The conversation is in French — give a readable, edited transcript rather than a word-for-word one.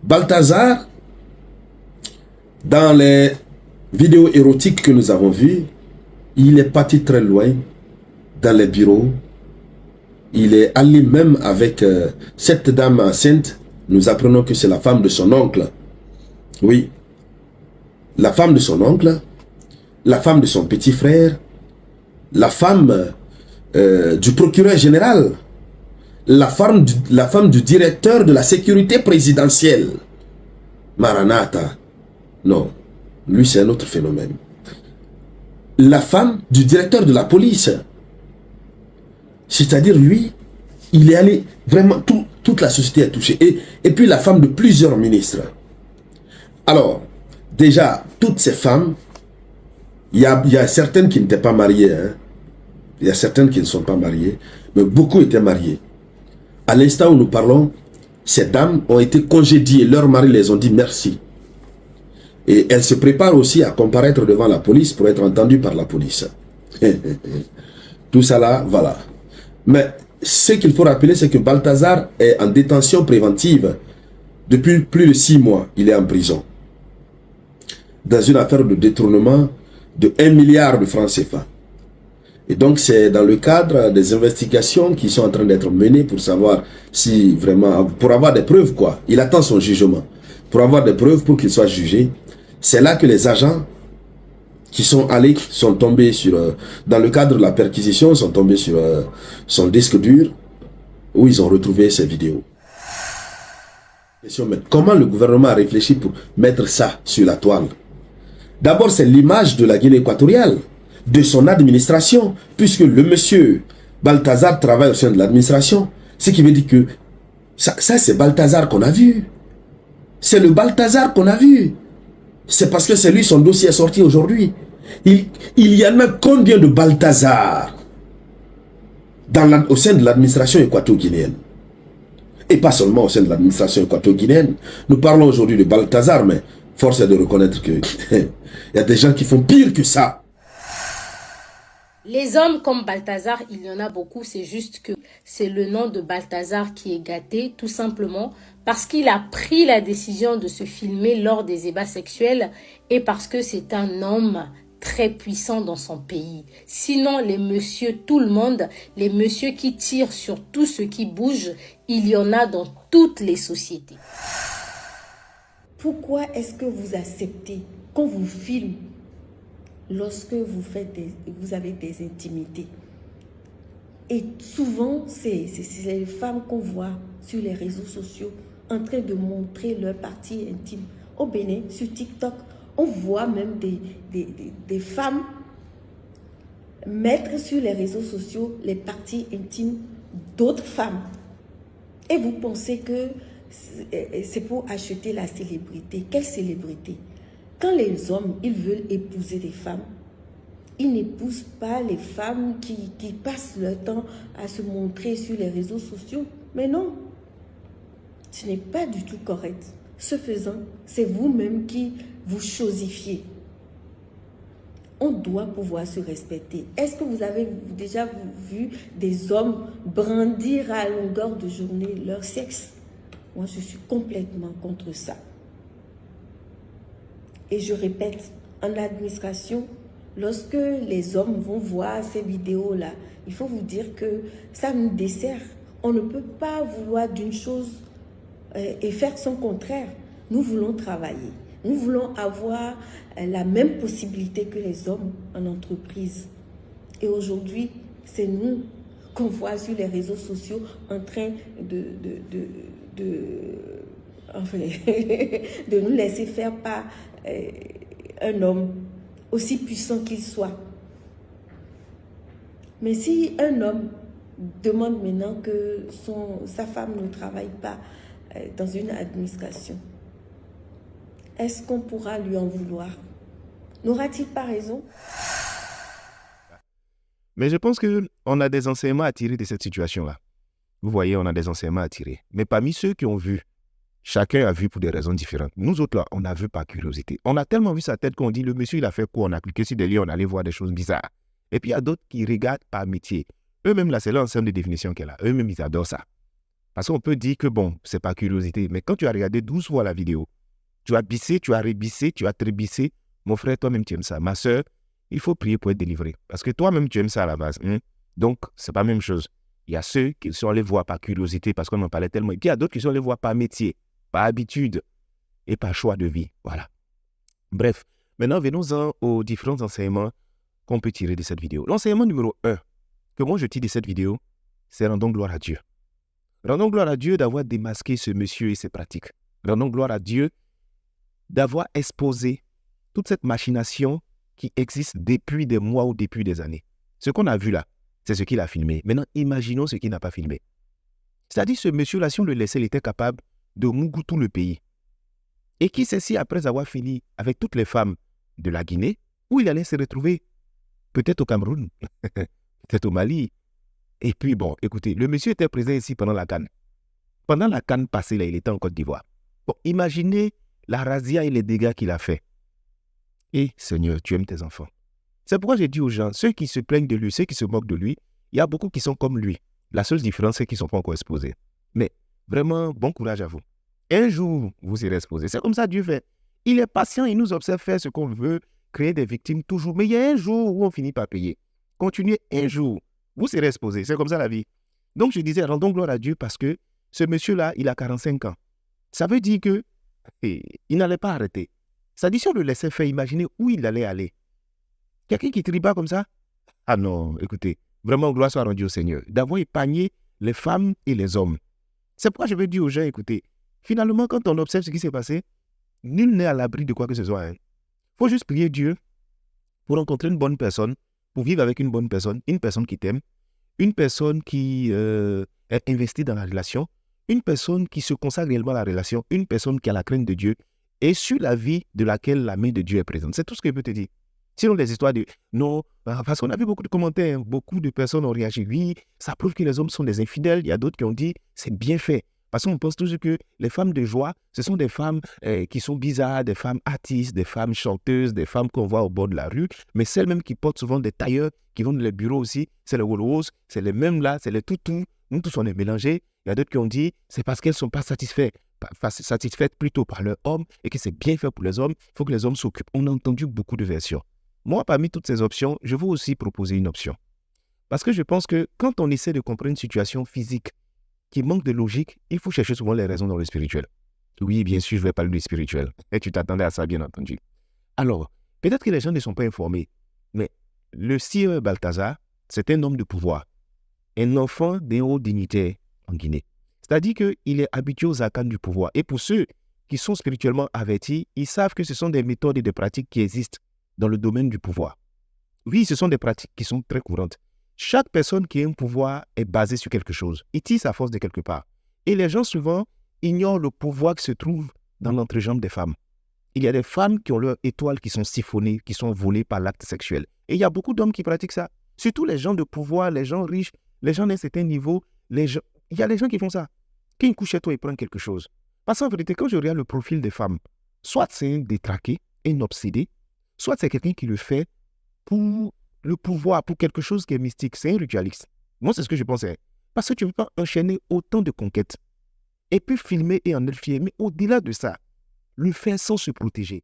Balthazar, dans les vidéos érotiques que nous avons vues, il est parti très loin dans les bureaux. Il est allé même avec cette dame enceinte. Nous apprenons que c'est la femme de son oncle. Oui, la femme de son oncle, la femme de son petit frère, la femme du procureur général, la femme du directeur de la sécurité présidentielle. Maranatha. Non, lui c'est un autre phénomène. La femme du directeur de la police. C'est-à-dire lui, il est allé, vraiment, toute la société est touchée. Et puis la femme de plusieurs ministres. Alors, déjà, toutes ces femmes, il y a certaines qui n'étaient pas mariées. Hein. Il y a certaines qui ne sont pas mariées, mais beaucoup étaient mariées. À l'instant où nous parlons, ces dames ont été congédiées. Leurs maris les ont dit merci. Et elles se préparent aussi à comparaître devant la police pour être entendues par la police. Tout ça là, voilà. Mais ce qu'il faut rappeler, c'est que Balthazar est en détention préventive depuis plus de 6 mois. Il est en prison. Dans une affaire de détournement de 1 milliard de francs CFA. Et donc c'est dans le cadre des investigations qui sont en train d'être menées pour savoir si vraiment, pour avoir des preuves quoi. Il attend son jugement. Pour avoir des preuves pour qu'il soit jugé. C'est là que les agents qui sont allés, sont tombés sur, dans le cadre de la perquisition, sont tombés sur son disque dur, où ils ont retrouvé ces vidéos. Mais comment le gouvernement a réfléchi pour mettre ça sur la toile? D'abord, c'est l'image de la Guinée équatoriale, de son administration, puisque le monsieur Balthazar travaille au sein de l'administration, ce qui veut dire que ça c'est Balthazar qu'on a vu. C'est le Balthazar qu'on a vu. C'est parce que c'est lui, son dossier est sorti aujourd'hui. Il y en a combien de Balthazar au sein de l'administration équato-guinéenne? Et pas seulement au sein de l'administration équato-guinéenne. Nous parlons aujourd'hui de Balthazar, mais force est de reconnaître que il y a des gens qui font pire que ça. Les hommes comme Balthazar, il y en a beaucoup, c'est juste que c'est le nom de Balthazar qui est gâté, tout simplement parce qu'il a pris la décision de se filmer lors des ébats sexuels et parce que c'est un homme très puissant dans son pays. Sinon, les messieurs, tout le monde, les messieurs qui tirent sur tout ce qui bouge, il y en a dans toutes les sociétés. Pourquoi est-ce que vous acceptez qu'on vous filme lorsque vous avez des intimités? Et souvent, c'est les femmes qu'on voit sur les réseaux sociaux en train de montrer leur partie intime. Au Bénin, sur TikTok, on voit même des femmes mettre sur les réseaux sociaux les parties intimes d'autres femmes. Et vous pensez que c'est pour acheter la célébrité. Quelle célébrité? Quand les hommes, ils veulent épouser des femmes, ils n'épousent pas les femmes qui passent leur temps à se montrer sur les réseaux sociaux. Mais non, ce n'est pas du tout correct. Ce faisant, c'est vous-même qui vous chosifiez. On doit pouvoir se respecter. Est-ce que vous avez déjà vu des hommes brandir à longueur de journée leur sexe? Moi, je suis complètement contre ça. Et je répète, en administration, lorsque les hommes vont voir ces vidéos-là, il faut vous dire que ça nous dessert. On ne peut pas vouloir d'une chose et faire son contraire. Nous voulons travailler. Nous voulons avoir la même possibilité que les hommes en entreprise. Et aujourd'hui, c'est nous qu'on voit sur les réseaux sociaux en train enfin, de nous laisser faire par un homme aussi puissant qu'il soit. Mais si un homme demande maintenant que sa femme ne travaille pas dans une administration, est-ce qu'on pourra lui en vouloir? N'aura-t-il pas raison? Mais je pense qu'on a des enseignements à tirer de cette situation-là. Vous voyez, on a des enseignements à tirer. Mais parmi ceux qui ont vu, chacun a vu pour des raisons différentes. Nous autres, là, on a vu par curiosité. On a tellement vu sa tête qu'on dit, le monsieur, il a fait quoi? On a cliqué sur des liens, on allait voir des choses bizarres. Et puis, il y a d'autres qui regardent par métier. Eux-mêmes, là, c'est l'ensemble de définition qu'elle a. Eux-mêmes, ils adorent ça. Parce qu'on peut dire que, bon, c'est pas curiosité. Mais quand tu as regardé 12 fois la vidéo, tu as bissé, tu as rebissé, tu as trébissé. Mon frère, toi-même, tu aimes ça. Ma soeur, il faut prier pour être délivré. Parce que toi-même, tu aimes ça à la base. Donc, c'est pas la même chose. Il y a ceux qui sont allés voir par curiosité parce qu'on en parlait tellement. Et puis, il y a d'autres qui sont allés voir par métier, par habitude et par choix de vie. Voilà. Bref, maintenant, venons-en aux différents enseignements qu'on peut tirer de cette vidéo. L'enseignement numéro 1 que moi, je tire de cette vidéo, c'est rendons gloire à Dieu. Rendons gloire à Dieu d'avoir démasqué ce monsieur et ses pratiques. Rendons gloire à Dieu d'avoir exposé toute cette machination qui existe depuis des mois ou depuis des années. Ce qu'on a vu là, c'est ce qu'il a filmé. Maintenant, imaginons ce qu'il n'a pas filmé. C'est-à-dire, ce monsieur-là, si on le laissait, il était capable de mougout tout le pays. Et qui sait si, après avoir fini avec toutes les femmes de la Guinée, où il allait se retrouver, peut-être au Cameroun, peut-être au Mali. Et puis, bon, écoutez, le monsieur était présent ici pendant la CAN. Pendant la CAN passée, là, il était en Côte d'Ivoire. Bon, imaginez la razzia et les dégâts qu'il a fait. Et Seigneur, tu aimes tes enfants. C'est pourquoi j'ai dit aux gens, ceux qui se plaignent de lui, ceux qui se moquent de lui, il y a beaucoup qui sont comme lui. La seule différence, c'est qu'ils ne sont pas encore exposés. Mais vraiment, bon courage à vous. Un jour, vous serez exposés. C'est comme ça Dieu fait. Il est patient, il nous observe faire ce qu'on veut, créer des victimes toujours. Mais il y a un jour où on finit par payer. Continuez un jour, vous serez exposés. C'est comme ça la vie. Donc je disais, rendons gloire à Dieu parce que ce monsieur-là, il a 45 ans. Ça veut dire que il n'allait pas arrêter. Ça dit si on le laissait faire, imaginez où il allait aller. Quelqu'un qui triba comme ça? Ah non, écoutez, vraiment gloire soit rendue au Seigneur, d'avoir épargné les femmes et les hommes. C'est pourquoi je veux dire aux gens, écoutez, finalement, quand on observe ce qui s'est passé, nul n'est à l'abri de quoi que ce soit. Il faut juste prier Dieu pour rencontrer une bonne personne, pour vivre avec une bonne personne, une personne qui t'aime, une personne qui est investie dans la relation, une personne qui se consacre réellement à la relation, une personne qui a la crainte de Dieu et sur la vie de laquelle la main de Dieu est présente. C'est tout ce que je peux te dire. Sinon, les histoires de non, parce qu'on a vu beaucoup de commentaires, beaucoup de personnes ont réagi. Oui, ça prouve que les hommes sont des infidèles. Il y a d'autres qui ont dit c'est bien fait. Parce qu'on pense toujours que les femmes de joie, ce sont des femmes qui sont bizarres, des femmes artistes, des femmes chanteuses, des femmes qu'on voit au bord de la rue, mais celles même qui portent souvent des tailleurs, qui vont dans les bureaux aussi, c'est les Wolos, c'est les mêmes là, c'est les toutous. Nous tous on est mélangés. Il y a d'autres qui ont dit c'est parce qu'elles ne sont pas satisfaites plutôt par leur homme et que c'est bien fait pour les hommes. Il faut que les hommes s'occupent. On a entendu beaucoup de versions. Moi, parmi toutes ces options, je veux aussi proposer une option. Parce que je pense que quand on essaie de comprendre une situation physique qui manque de logique, il faut chercher souvent les raisons dans le spirituel. Oui, bien sûr, je vais parler du spirituel. Et tu t'attendais à ça, bien entendu. Alors, peut-être que les gens ne sont pas informés, mais le sire Balthazar, c'est un homme de pouvoir, un enfant d'un haut dignitaire en Guinée. C'est-à-dire qu'il est habitué aux arcanes du pouvoir. Et pour ceux qui sont spirituellement avertis, ils savent que ce sont des méthodes et des pratiques qui existent dans le domaine du pouvoir. Oui, ce sont des pratiques qui sont très courantes. Chaque personne qui a un pouvoir est basée sur quelque chose. Il tire sa force de quelque part. Et les gens, souvent, ignorent le pouvoir qui se trouve dans l'entrejambe des femmes. Il y a des femmes qui ont leurs étoiles qui sont siphonnées, qui sont volées par l'acte sexuel. Et il y a beaucoup d'hommes qui pratiquent ça. Surtout les gens de pouvoir, les gens riches, les gens d'un certain niveau. Il y a des gens qui font ça. Quand ils couchent chez toi, ils prennent quelque chose. Parce qu'en vérité, quand je regarde le profil des femmes, soit c'est un détraqué, un obsédé, soit c'est quelqu'un qui le fait pour le pouvoir, pour quelque chose qui est mystique. C'est un ritualiste. Moi, c'est ce que je pensais. Parce que tu ne peux pas enchaîner autant de conquêtes et puis filmer et en être fier. Mais au-delà de ça, le faire sans se protéger.